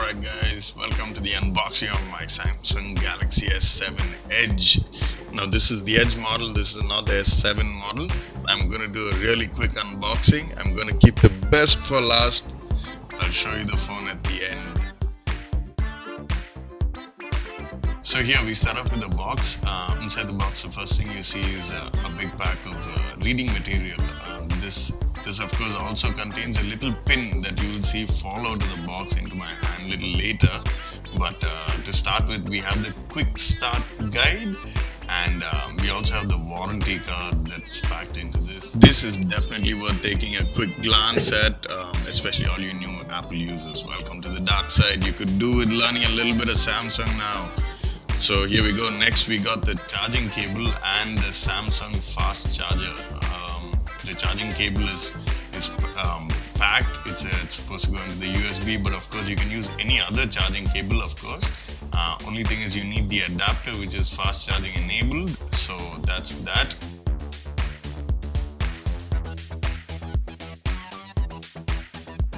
Alright guys, welcome to the unboxing of my Samsung Galaxy S7 Edge. Now this is the Edge model, this is not the S7 model. I'm going to do a really quick unboxing. I'm going to keep the best for last. I'll show you the phone at the end. So here we start off with the box. Inside the box, the first thing you see is a big pack of reading material. This of course also contains a little pin that you will see fall out of the box into my hand a little later. But to start with, we have the quick start guide, and we also have the warranty card that's packed into this. This is definitely worth taking a quick glance at, especially all you new Apple users. Welcome to the dark side. You could do with learning a little bit of Samsung now. So here we go. Next we got the charging cable and the Samsung fast charger. The charging cable is packed. It's supposed to go into the USB, but of course you can use any other charging cable, of course. Only thing is you need the adapter, which is fast charging enabled. So that's that.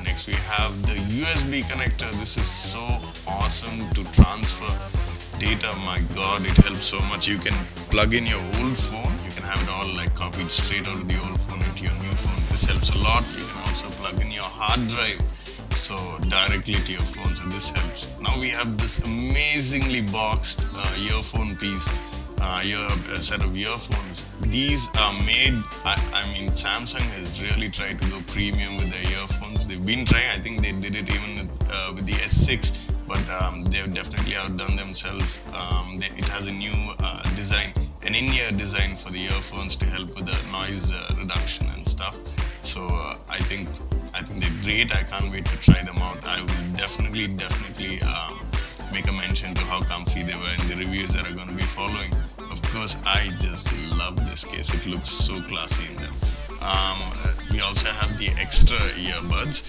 Next we have the USB connector. This is so awesome to transfer data. My god, it helps so much. You can plug in your old phone. You can have it all like copied straight out of the old phone into your new phone. This helps a lot. You can also plug in your hard drive so directly to your phone, so this helps. Now we have this amazingly boxed earphone piece. A set of earphones. These are made, I mean, Samsung has really tried to go premium with their earphones. They've been trying. I think they did it even with the S6, but they've definitely outdone themselves. It has a new design, an in-ear design for the earphones to help with the noise reduction and stuff. So I think they're great. I can't wait to try them out. I will definitely make a mention to how comfy they were in the reviews that are going to be following. Of course, I just love this case. It looks so classy in them. We also have the extra earbuds.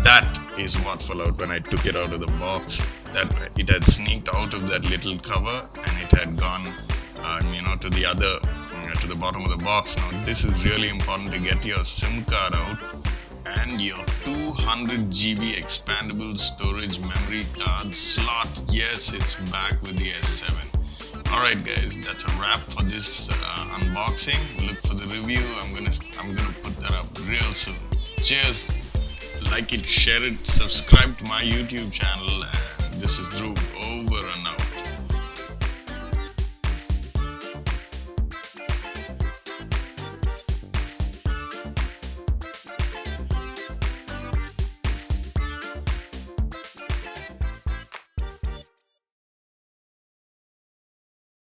That is what fell out when I took it out of the box. That it had sneaked out of that little cover and it had gone, to the other, to the bottom of the box. Now this is really important to get your SIM card out and your 200 GB expandable storage memory card slot. Yes, it's back with the S7. Alright guys, that's a wrap for this unboxing. Look for the review. I'm gonna put that up real soon. Cheers. Like it, share it, subscribe to my YouTube channel, and this is Dhruv, over and out.